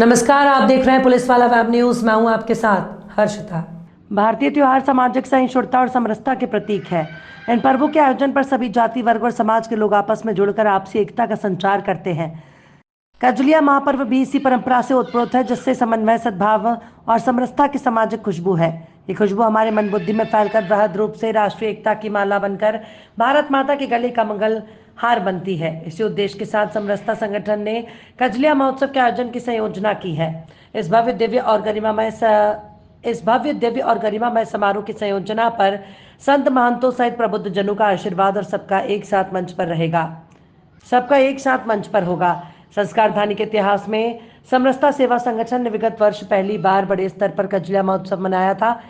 नमस्कार, आप देख रहे हैं पुलिस वाला वेब न्यूज। मैं हूं आपके साथ हर्षिता। भारतीय त्योहार सामाजिक सहिष्णुता और समरसता के प्रतीक है। इन पर्वों के आयोजन पर सभी जाति, वर्ग और समाज के लोग आपस में जुड़कर आपसी एकता का संचार करते हैं। कजलिया महापर्व भी इसी परंपरा से उत्प्रोत है, जिससे समन्वय, सद्भाव और समरसता की सामाजिक खुशबू है। ये खुशबू हमारे मन बुद्धि में फैलकर वृहद रूप से राष्ट्रीय एकता की माला बनकर भारत माता के गले का मंगल हार बनती है। इसी उद्देश्य के साथ समरसता संगठन ने कजलिया महोत्सव के आयोजन की संयोजना की है। इस भव्य दिव्य और गरिमामय समारोह की संयोजना पर संत महंतों सहित प्रबुद्ध जनों का आशीर्वाद और सबका एक साथ मंच पर होगा। संस्कारधानी के इतिहास में समरसता सेवा संगठन ने विगत वर्ष पहली बार बड़े स्तर पर कजलिया महोत्सव मनाया था।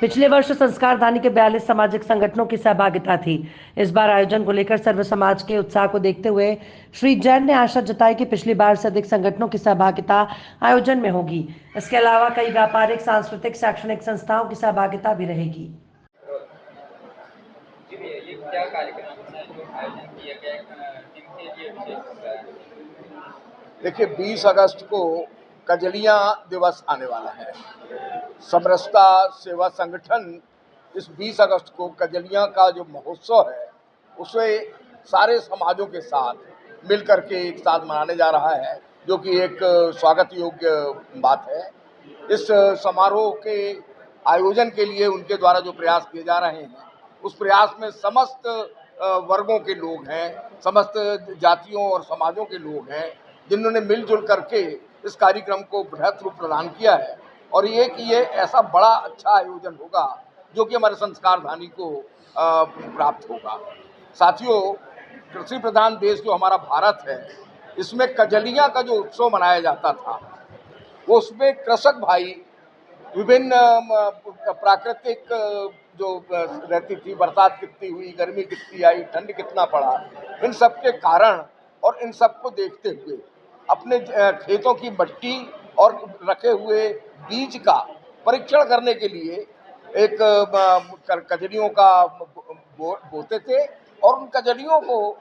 पिछले वर्ष संस्कारधानी के 42 सामाजिक संगठनों की सहभागिता थी। इस बार आयोजन को लेकर सर्व समाज के उत्साह को देखते हुए श्री जैन ने आशा जताई कि पिछली बार से अधिक संगठनों की सहभागिता आयोजन में होगी। इसके अलावा कई व्यापारिक, सांस्कृतिक, शैक्षणिक संस्थाओं की सहभागिता भी रहेगी। ये क्या कार्यक्रम है जो आयोजन किया गया है, किनके लिए विशेष है? देखिए, 20 अगस्त को कजलिया दिवस आने वाला है। समरसता सेवा संगठन इस 20 अगस्त को कजलिया का जो महोत्सव है उसे सारे समाजों के साथ मिल करके एक साथ मनाने जा रहा है, जो कि एक स्वागत योग्य बात है। इस समारोह के आयोजन के लिए उनके द्वारा जो प्रयास किए जा रहे हैं, उस प्रयास में समस्त वर्गों के लोग हैं, समस्त जातियों और समाजों के लोग हैं, जिन्होंने मिलजुल करके इस कार्यक्रम को बृहत रूप प्रदान किया है। और ये ऐसा बड़ा अच्छा आयोजन होगा जो कि हमारे संस्कारधानी को प्राप्त होगा। साथियों, कृषि प्रधान देश जो हमारा भारत है, इसमें कजलिया का जो उत्सव मनाया जाता था, वो उसमें कृषक भाई विभिन्न प्राकृतिक जो रहती थी, बरसात कितनी हुई, गर्मी कितनी आई, ठंड कितना पड़ा, इन सब के कारण और इन सब को देखते हुए अपने खेतों की मट्टी और रखे हुए बीज का परीक्षण करने के लिए एक कजलियों का बोते थे। और उन कजलियों को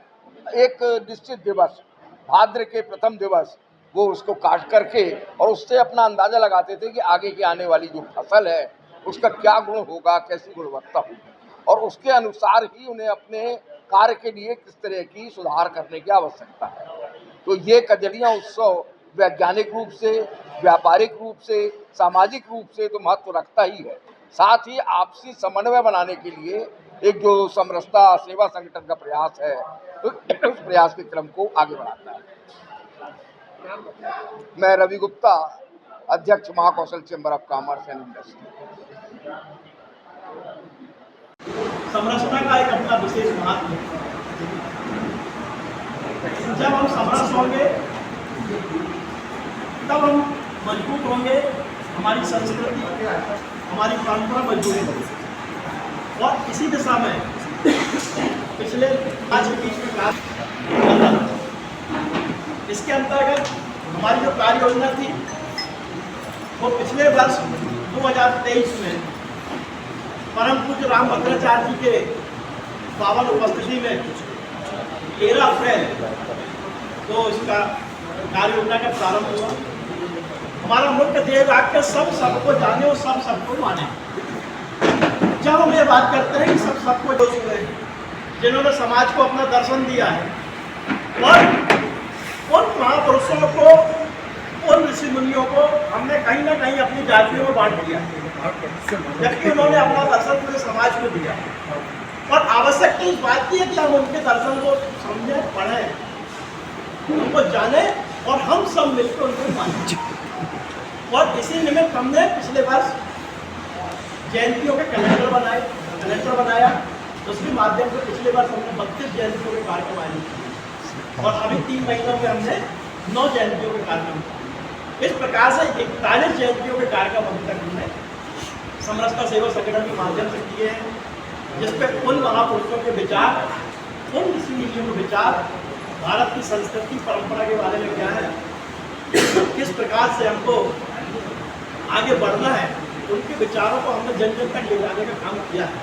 एक निश्चित दिवस, भाद्र के प्रथम दिवस, वो उसको काट करके और उससे अपना अंदाजा लगाते थे कि आगे की आने वाली जो फसल है उसका क्या गुण होगा, कैसी गुणवत्ता होगी, और उसके अनुसार ही उन्हें अपने कार्य के लिए किस तरह की सुधार करने की आवश्यकता है। तो ये कजलिया उत्सव वैज्ञानिक रूप से, व्यापारिक रूप से, सामाजिक रूप से तो महत्व रखता ही है, साथ ही आपसी समन्वय बनाने के लिए एक जो समरसता सेवा संगठन का प्रयास है, तो उस प्रयास के क्रम को आगे बढ़ाता है। मैं रवि गुप्ता, अध्यक्ष Mahakoshal chamber of commerce and industry. समरसता का एक अपना विशेष महत्व है। जब हम समरस होंगे तब हम मजबूत होंगे, हमारी संस्कृति, हमारी परंपरा मजबूत होगी। और इसी दिशा में पिछले आज के बीच में कार्य, इसके अंतर्गत हमारी जो कार्य योजना थी वो पिछले वर्ष 2023 में परम पूज्य रामभद्राचार्य जी के पावन उपस्थिति में 13 अप्रैल को इसका कार्य योजना का प्रारंभ हुआ। हमारा मुख्य ध्येय वाक्य सब सबको जाने और सब सबको माने। जब हम ये बात करते हैं कि सब सबको जो जिन्होंने समाज को अपना दर्शन दिया है और उन महापुरुषों को, उन ऋषि मुनियों को हमने कहीं ना कहीं अपनी जातियों में बांट दिया, जबकि उन्होंने अपना दर्शन पूरे समाज को दिया। और आवश्यकता इस बात की है कि हम उनके दर्शन को समझें, पढ़ें, उनको जाने और हम सब मिलकर उनको माने। और इसी निमित्त हमने पिछले वर्ष जयंतियों के कैलेंडर बनाया, उसके माध्यम से पिछले वर्ष हमने 32 जयंतियों के कार्यक्रम आयोजित किए और अभी 3 महीनों में हमने 9 जयंतियों के कार्यक्रम किए। इस प्रकार से 41 जयंतियों के कार्यक्रम अभी तक हमने समरसता सेवा संगठन के माध्यम से किए हैं, जिसपे उन महापुरुषों के विचार, उन ऋषि मुनियों के विचार, भारत की संस्कृति परंपरा के बारे में क्या है, किस प्रकार से हमको आगे बढ़ना है, उनके विचारों को हमने जन जन तक ले जाने का काम किया है।